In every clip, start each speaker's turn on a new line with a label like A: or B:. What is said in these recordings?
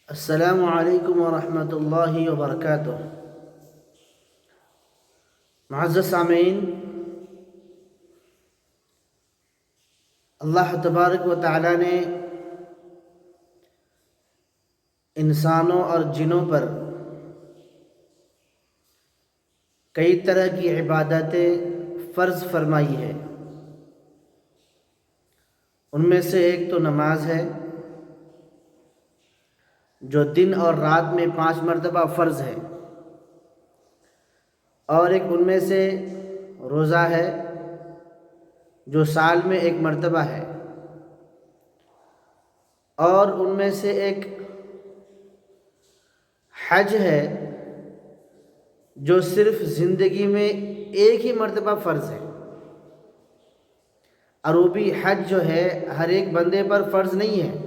A: السلام علیکم ورحمۃ اللہ وبرکاتہ۔ معزز سامعین، اللہ تبارک و تعالی نے انسانوں اور جنوں پر کئی طرح کی عبادتیں فرض فرمائی ہے۔ ان میں سے ایک تو نماز ہے، جو دن اور رات میں 5 مرتبہ فرض ہے، اور ایک ان میں سے روزہ ہے جو سال میں 1 مرتبہ ہے، اور ان میں سے ایک حج ہے جو صرف زندگی میں ایک ہی مرتبہ فرض ہے۔ عروبی حج جو ہے ہر ایک بندے پر فرض نہیں ہے،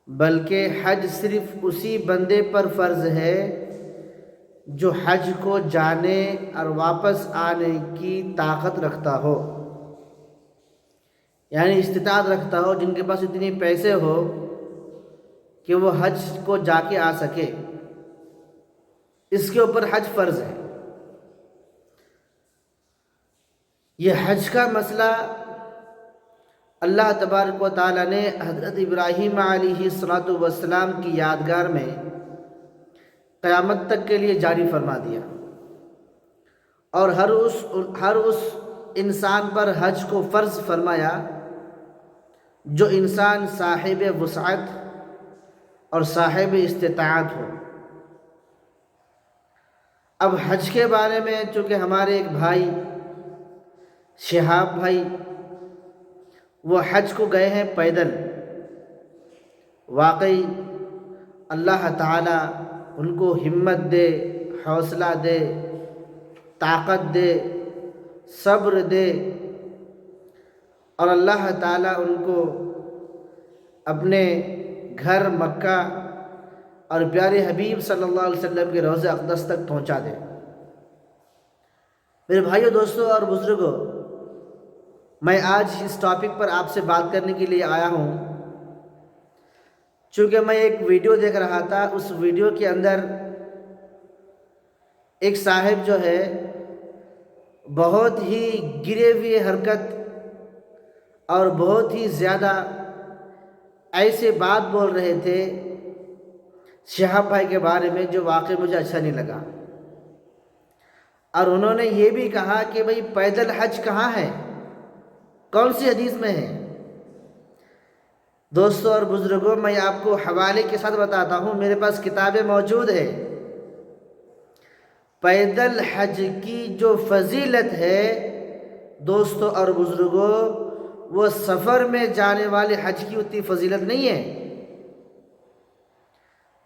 A: بلکہ حج صرف اسی بندے پر فرض ہے جو حج کو جانے اور واپس آنے کی طاقت رکھتا ہو، یعنی استطاعت رکھتا ہو، جن کے پاس اتنی پیسے ہو کہ وہ حج کو جا کے آ سکے، اس کے اوپر حج فرض ہے۔ یہ حج کا مسئلہ اللہ تبارک و تعالیٰ نے حضرت ابراہیم علیہ السلام کی یادگار میں قیامت تک کے لیے جاری فرما دیا، اور ہر اس انسان پر حج کو فرض فرمایا جو انسان صاحب وسعت اور صاحب استطاعت ہو۔ اب حج کے بارے میں چونکہ ہمارے ایک بھائی شہاب بھائی وہ حج کو گئے ہیں پیدل، واقعی اللہ تعالی ان کو ہمت دے، حوصلہ دے، طاقت دے، صبر دے، اور اللہ تعالی ان کو اپنے گھر مکہ اور پیارے حبیب صلی اللہ علیہ وسلم کے روضہ اقدس تک پہنچا دے۔ میرے بھائیوں، دوستوں اور بزرگوں، میں آج اس ٹاپک پر آپ سے بات کرنے کے لیے آیا ہوں چونکہ میں ایک ویڈیو دیکھ رہا تھا۔ اس ویڈیو کے اندر ایک صاحب جو ہے بہت ہی گرے ہوئے حرکت اور بہت ہی زیادہ ایسے بات بول رہے تھے شہاب بھائی کے بارے میں جو واقعی مجھے اچھا نہیں لگا، اور انہوں نے یہ بھی کہا کہ بھئی پیدل حج کہاں ہے، کون سی حدیث میں ہے؟ دوستوں اور بزرگوں، میں آپ کو حوالے کے ساتھ بتاتا ہوں، میرے پاس کتابیں موجود ہے۔ پیدل حج کی جو فضیلت ہے دوستوں اور بزرگوں، وہ سفر میں جانے والے حج کی اتنی فضیلت نہیں ہے۔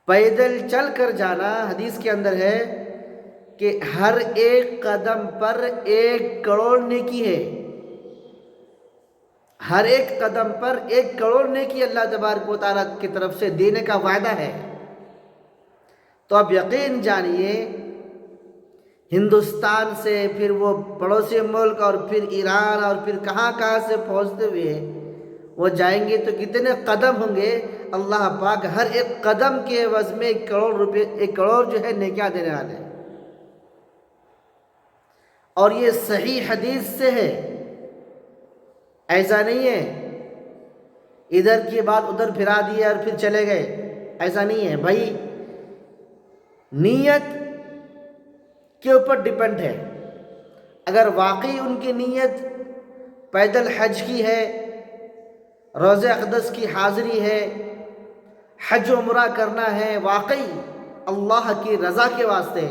A: پیدل چل کر جانا، حدیث کے اندر ہے کہ ہر ایک قدم پر 1 کروڑ نیکی ہے، ہر ایک قدم پر 1 کروڑ نیکی اللہ تبارک و تعالیٰ کی طرف سے دینے کا وعدہ ہے۔ تو اب یقین جانیے، ہندوستان سے پھر وہ پڑوسی ملک اور پھر ایران اور پھر کہاں کہاں سے پہنچتے ہوئے وہ جائیں گے تو کتنے قدم ہوں گے؟ اللہ پاک ہر ایک قدم کے عوض میں 1 کروڑ روپے، 1 کروڑ جو ہے نیکیاں دینے والے ہیں، اور یہ صحیح حدیث سے ہے۔ ایسا نہیں ہے ادھر کی بات ادھر پھرا دی اور پھر چلے گئے، ایسا نہیں ہے بھائی۔ نیت کے اوپر ڈیپینڈ ہے۔ اگر واقعی ان کی نیت پیدل حج کی ہے، روضہ اقدس کی حاضری ہے، حج و عمرہ کرنا ہے، واقعی اللہ کی رضا کے واسطے،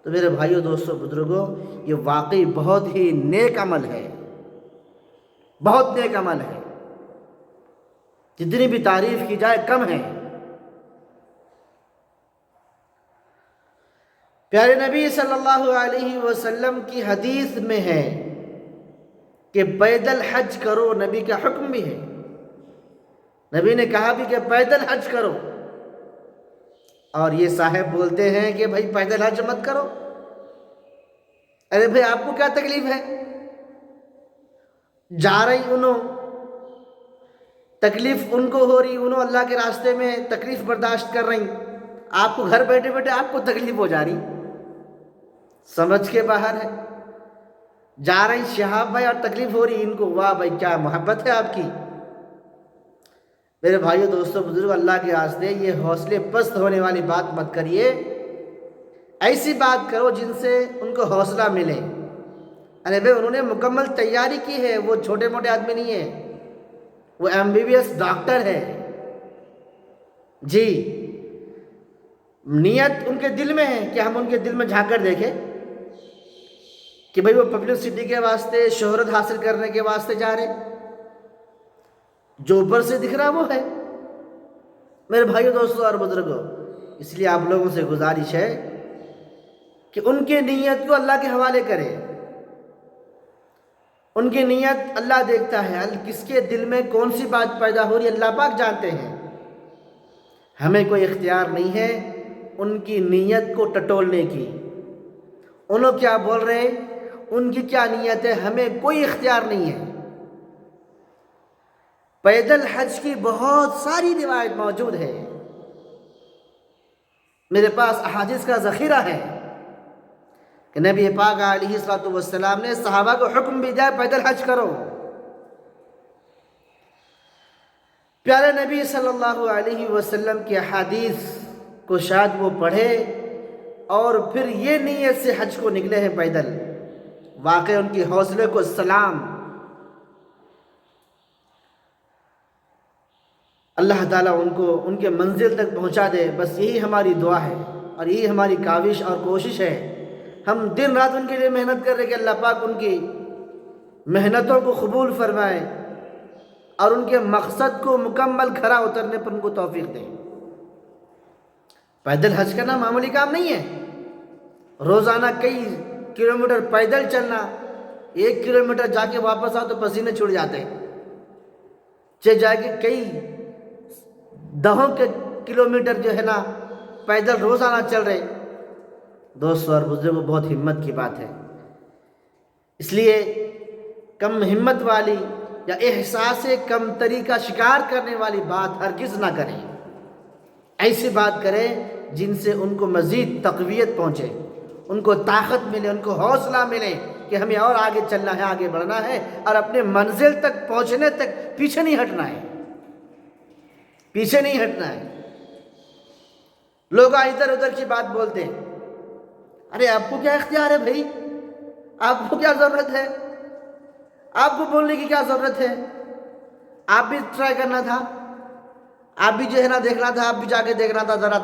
A: تو میرے بھائیوں، دوستوں، بزرگوں، یہ واقعی بہت ہی نیک عمل ہے، بہت نیک عمل ہے، جتنی بھی تعریف کی جائے کم ہے۔ پیارے نبی صلی اللہ علیہ وسلم کی حدیث میں ہے کہ پیدل حج کرو، نبی کا حکم بھی ہے، نبی نے کہا بھی کہ پیدل حج کرو، اور یہ صاحب بولتے ہیں کہ بھائی پیدل حج مت کرو۔ ارے بھائی، آپ کو کیا تکلیف ہے؟ جا رہی انہوں تکلیف ان کو ہو رہی، انہوں اللہ کے راستے میں تکلیف برداشت کر رہی، آپ کو گھر بیٹھے بیٹھے آپ کو تکلیف ہو جا رہی، سمجھ کے باہر ہے۔ جا رہے ہیں شہاب بھائی اور تکلیف ہو رہی ان کو، واہ بھائی کیا محبت ہے آپ کی۔ میرے بھائیو دوستو بزرگ، اللہ کے راستے یہ حوصلے پست ہونے والی بات مت کریے، ایسی بات کرو جن سے ان کو حوصلہ ملے۔ ارے بھائی انہوں نے مکمل تیاری کی ہے، وہ چھوٹے موٹے آدمی نہیں ہے، وہ MBBS ڈاکٹر ہے جی۔ نیت ان کے دل میں ہے کہ ہم ان کے دل میں جھانک کر دیکھیں کہ بھئی وہ پبلسٹی کے واسطے، شہرت حاصل کرنے کے واسطے جا رہے، جو اوپر سے دکھ رہا وہ ہے۔ میرے بھائیو دوستو اور بزرگوں، اس لیے آپ لوگوں سے گزارش ہے کہ ان کے نیت کو اللہ کے حوالے کریں۔ ان کی نیت اللہ دیکھتا ہے، کس کے دل میں کون سی بات پیدا ہو رہی اللہ پاک جانتے ہیں۔ ہمیں کوئی اختیار نہیں ہے ان کی نیت کو ٹٹولنے کی، انہوں کیا بول رہے ہیں، ان کی کیا نیت ہے، ہمیں کوئی اختیار نہیں ہے۔ پیدل حج کی بہت ساری روایت موجود ہے، میرے پاس احادیث کا ذخیرہ ہے کہ نبی پاک علیہ السلام نے صحابہ کو حکم بھی دیا پیدل حج کرو۔ پیارے نبی صلی اللہ علیہ وسلم کی احادیث کو شاید وہ پڑھے اور پھر یہ نیت سے حج کو نکلے ہیں پیدل، واقعی ان کی حوصلے کو سلام۔ اللہ تعالیٰ ان کو ان کے منزل تک پہنچا دے، بس یہی ہماری دعا ہے اور یہی ہماری کاوش اور کوشش ہے۔ ہم دن رات ان کے لیے محنت کر رہے کہ اللہ پاک ان کی محنتوں کو قبول فرمائے اور ان کے مقصد کو مکمل کھرا اترنے پر ان کو توفیق دے۔ پیدل حج کرنا معمولی کام نہیں ہے، روزانہ کئی کلومیٹر پیدل چلنا، 1 کلومیٹر جا کے واپس آؤ تو پسینے چھوٹ جاتے ہیں، چہ جا کے کئی دہوں کے کلومیٹر جو ہے نا پیدل روزانہ چل رہے۔ دوستو اور بزرگوں بہت ہمت کی بات ہے، اس لیے کم ہمت والی یا احساس کمتری کا شکار کرنے والی بات ہرگز نہ کریں، ایسی بات کریں جن سے ان کو مزید تقویت پہنچے، ان کو طاقت ملے، ان کو حوصلہ ملے کہ ہمیں اور آگے چلنا ہے، آگے بڑھنا ہے اور اپنے منزل تک پہنچنے تک پیچھے نہیں ہٹنا ہے، پیچھے نہیں ہٹنا ہے۔ لوگ ادھر ادھر کی بات بولتے ہیں، ارے آپ کو کیا اختیار ہے بھائی، آپ کو کیا ضرورت ہے، آپ کو بولنے کی کیا ضرورت ہے، آپ بھی ٹرائی کرنا تھا، آپ بھی جو ہے نا دیکھنا تھا، آپ بھی جا کے دیکھنا تھا، ذرا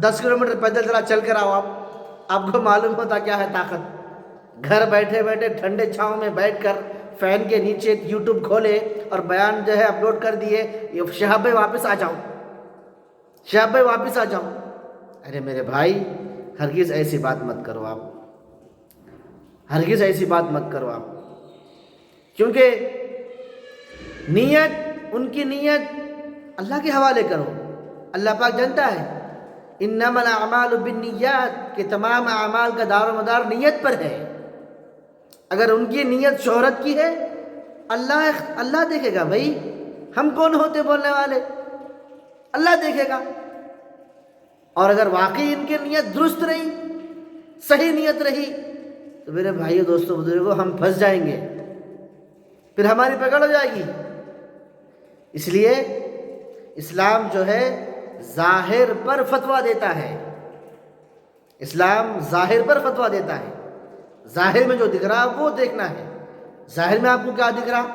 A: 10 کلومیٹر پیدل ذرا چل کر آؤ، آپ کو معلوم ہوتا کیا ہے طاقت۔ گھر بیٹھے بیٹھے ٹھنڈے چھاؤں میں بیٹھ کر فین کے نیچے یوٹیوب کھولے اور بیان جو ہے اپلوڈ کر دیے، شہاب بھائی واپس آ جاؤ، شہاب بھائی واپس آ جاؤ۔ ارے میرے بھائی ہرگز ایسی بات مت کرو، آپ ہرگز ایسی بات مت کرو آپ، کیونکہ نیت، ان کی نیت اللہ کے حوالے کرو، اللہ پاک جانتا ہے انما الاعمال بالنیات کہ تمام اعمال کا دار و مدار نیت پر ہے۔ اگر ان کی نیت شہرت کی ہے اللہ دیکھے گا، بھائی ہم کون ہوتے بولنے والے، اللہ دیکھے گا۔ اور اگر واقعی ان کی نیت درست رہی، صحیح نیت رہی، تو میرے بھائیو دوستو بزرگوں ہم پھنس جائیں گے، پھر ہماری پکڑ ہو جائے گی۔ اس لیے اسلام جو ہے ظاہر پر فتویٰ دیتا ہے، اسلام ظاہر پر فتویٰ دیتا ہے، ظاہر میں جو دکھ رہا وہ دیکھنا ہے۔ ظاہر میں آپ کو کیا دکھ رہا،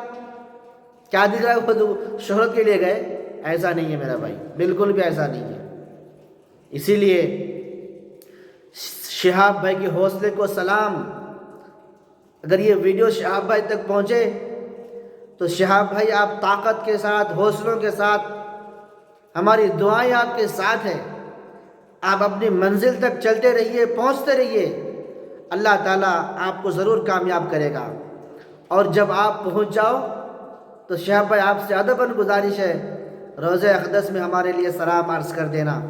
A: کیا دکھ رہا ہے، وہ شہرت کے لیے گئے، ایسا نہیں ہے میرا بھائی، بالکل بھی ایسا نہیں ہے۔ اسی لیے شہاب بھائی کے حوصلے کو سلام۔ اگر یہ ویڈیو شہاب بھائی تک پہنچے تو شہاب بھائی آپ طاقت کے ساتھ، حوصلوں کے ساتھ، ہماری دعائیں آپ کے ساتھ ہیں، آپ اپنی منزل تک چلتے رہیے، پہنچتے رہیے، اللہ تعالیٰ آپ کو ضرور کامیاب کرے گا۔ اور جب آپ پہنچ جاؤ تو شہاب بھائی آپ سے ادباً گزارش ہے، روضہ اقدس میں ہمارے لیے سلام عرض کر دینا،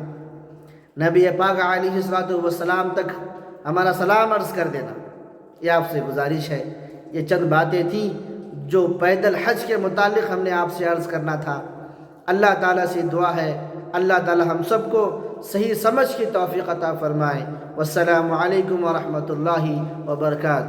A: نبی پاک علیہ السلام تک ہمارا سلام عرض کر دینا، یہ آپ سے گزارش ہے۔ یہ چند باتیں تھیں جو پیدل حج کے متعلق ہم نے آپ سے عرض کرنا تھا۔ اللہ تعالیٰ سے دعا ہے اللہ تعالیٰ ہم سب کو صحیح سمجھ کی توفیق عطا فرمائے۔ والسلام علیکم ورحمۃ اللہ وبرکاتہ۔